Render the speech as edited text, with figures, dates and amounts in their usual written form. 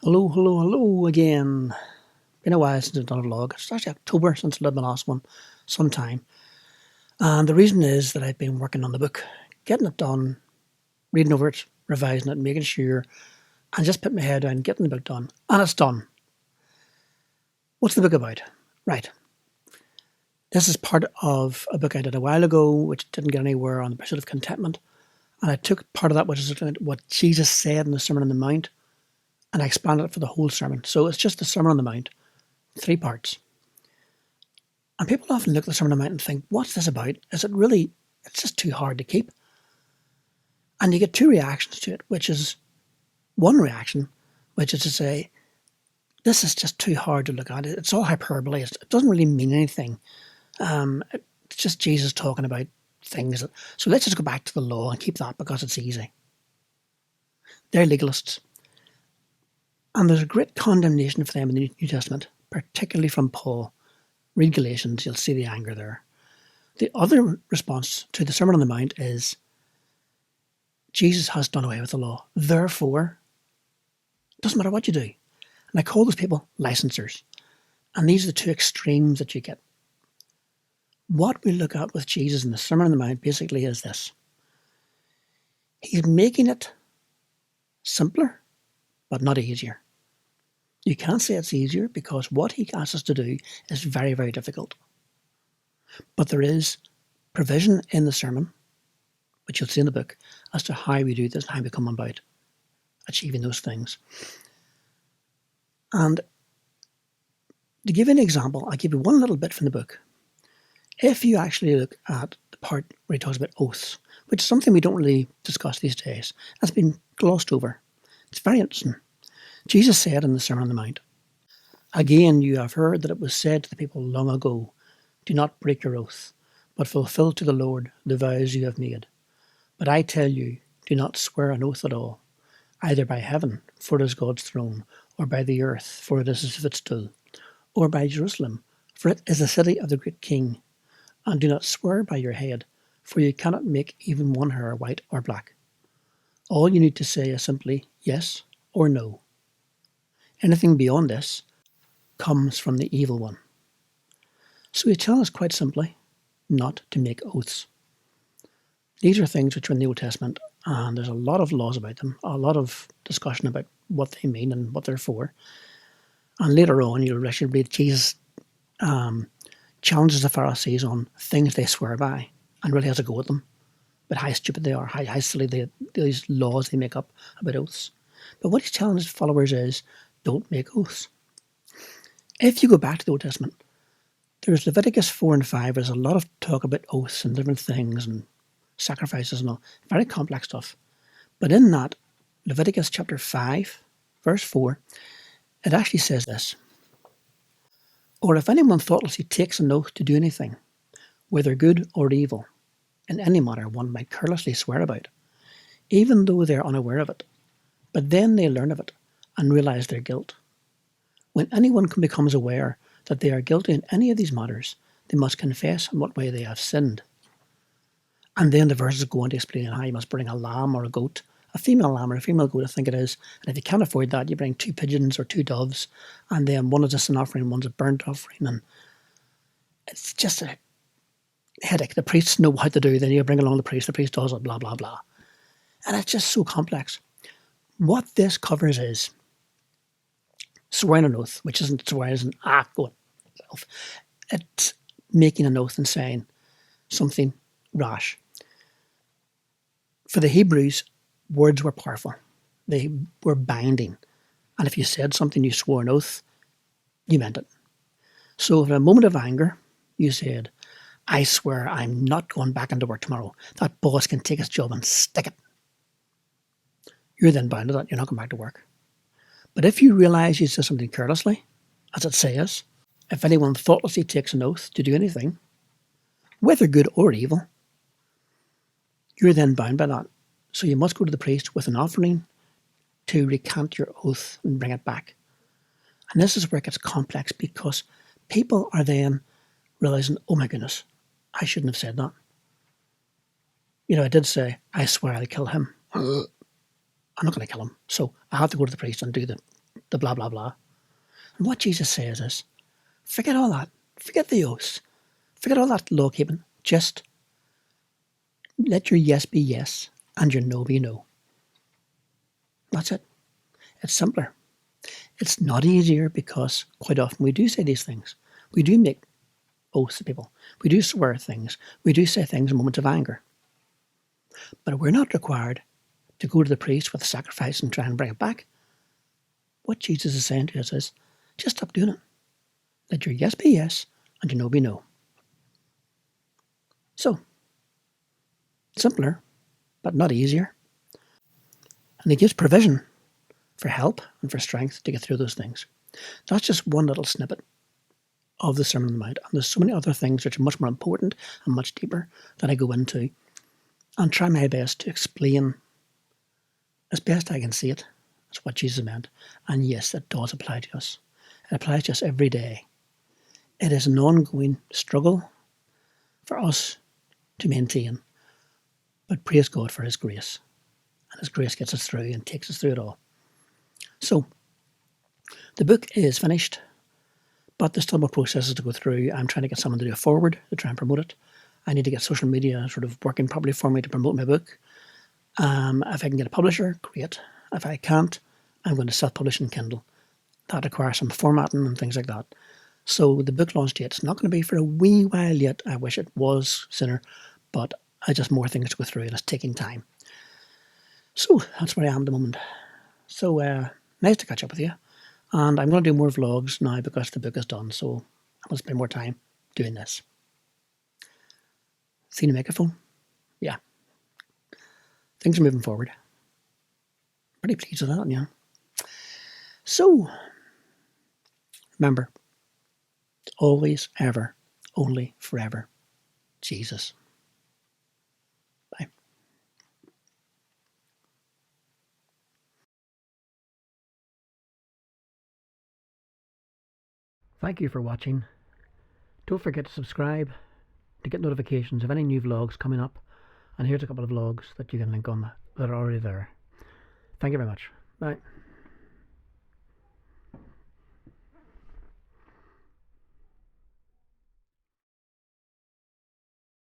Hello again. Been a while since I've done a vlog. It's actually October since I did my last one, sometime. And the reason is that I've been working on the book, getting it done, reading over it, revising it, making sure, and just putting my head down, getting the book done. And it's done. What's the book about? Right. This is part of a book I did a while ago, which didn't get anywhere, on the pursuit of contentment. And I took part of that, which is what Jesus said in the Sermon on the Mount, and I expanded it for the whole sermon. So it's just the Sermon on the Mount, 3 parts. And people often look at the Sermon on the Mount and think, what's this about? Is it really, it's just too hard to keep. And you get 2 reactions to it, which is one reaction, which is to say, this is just too hard to look at. It's all hyperbole. It doesn't really mean anything. It's just Jesus talking about things. So let's just go back to the law and keep that because it's easy. They're legalists. And there's a great condemnation for them in the New Testament, particularly from Paul. Read Galatians, you'll see the anger there. The other response to the Sermon on the Mount is, Jesus has done away with the law. Therefore, it doesn't matter what you do. And I call those people licensers. And these are the 2 extremes that you get. What we look at with Jesus in the Sermon on the Mount basically is this. He's making it simpler, but not easier. You can't say it's easier because what he asks us to do is very, very difficult. But there is provision in the sermon, which you'll see in the book, as to how we do this and how we come about achieving those things. And to give you an example, I'll give you one little bit from the book. If you actually look at the part where he talks about oaths, which is something we don't really discuss these days, that's been glossed over. It's very interesting. Jesus said in the Sermon on the Mount, "Again you have heard that it was said to the people long ago, do not break your oath, but fulfill to the Lord the vows you have made. But I tell you, do not swear an oath at all, either by heaven, for it is God's throne, or by the earth, for it is his footstool, or by Jerusalem, for it is the city of the great King. And do not swear by your head, for you cannot make even one hair white or black. All you need to say is simply yes or no. Anything beyond this comes from the evil one." So he tells us quite simply not to make oaths. These are things which are in the Old Testament, and there's a lot of laws about them, a lot of discussion about what they mean and what they're for. And later on, you'll actually read Jesus challenges the Pharisees on things they swear by and really has a go at them, but how stupid they are, how silly these laws they make up about oaths. But what he's telling his followers is, don't make oaths. If you go back to the Old Testament, there's Leviticus 4 and 5. There's a lot of talk about oaths and different things and sacrifices and all. Very complex stuff. But in that, Leviticus chapter 5, verse 4, it actually says this. "Or if anyone thoughtlessly takes an oath to do anything, whether good or evil, in any matter one might carelessly swear about, even though they are unaware of it, but then they learn of it and realize their guilt. When anyone becomes aware that they are guilty in any of these matters, they must confess in what way they have sinned." And then the verses go on to explain how you must bring a lamb or a goat, a female lamb or a female goat, I think it is. And if you can't afford that, you bring 2 pigeons or 2 doves, and then one is a sin offering, one's a burnt offering. And it's just a headache. The priests know how to do. Then you bring along the priest does it, blah, blah, blah. And it's just so complex. What this covers is swearing an oath, which isn't swearing as an act going itself. It's making an oath and saying something rash. For the Hebrews, words were powerful. They were binding. And if you said something, you swore an oath, you meant it. So in a moment of anger, you said, "I swear I'm not going back into work tomorrow. That boss can take his job and stick it." You're then bound to that. You're not going back to work. But if you realise you said something carelessly, as it says, if anyone thoughtlessly takes an oath to do anything, whether good or evil, you're then bound by that. So you must go to the priest with an offering to recant your oath and bring it back. And this is where it gets complex because people are then realising, oh my goodness, I shouldn't have said that. You know, I did say, I swear I'll kill him. I'm not going to kill him. So I have to go to the priest and do the the blah, blah, blah. And what Jesus says is, forget all that. Forget the oaths. Forget all that law keeping. Just let your yes be yes and your no be no. That's it. It's simpler. It's not easier because quite often we do say these things. We do make oaths to people. We do swear things. We do say things in moments of anger. But we're not required to go to the priest with a sacrifice and try and bring it back. What Jesus is saying to us is, just stop doing it. Let your yes be yes and your no be no. So, simpler, but not easier. And he gives provision for help and for strength to get through those things. That's just one little snippet of the Sermon on the Mount. And there's so many other things which are much more important and much deeper that I go into and try my best to explain as best I can see it. That's what Jesus meant. And yes, it does apply to us. It applies to us every day. It is an ongoing struggle for us to maintain. But praise God for his grace. And his grace gets us through and takes us through it all. So, the book is finished, but there's still more processes to go through. I'm trying to get someone to do a forward to try and promote it. I need to get social media sort of working properly for me to promote my book. If I can get a publisher, great. If I can't, I'm going to self-publish in Kindle. That requires some formatting and things like that. So the book launch date's not going to be for a wee while yet. I wish it was sooner, but I just more things to go through and it's taking time. So that's where I am at the moment. So nice to catch up with you. And I'm going to do more vlogs now because the book is done. So I'm going to spend more time doing this. See the microphone? Yeah. Things are moving forward. Pretty pleased with that, yeah. So, remember, always, ever, only, forever, Jesus. Bye. Thank you for watching. Don't forget to subscribe to get notifications of any new vlogs coming up. And here's a couple of vlogs that you can link on that are already there. Thank you very much. Bye.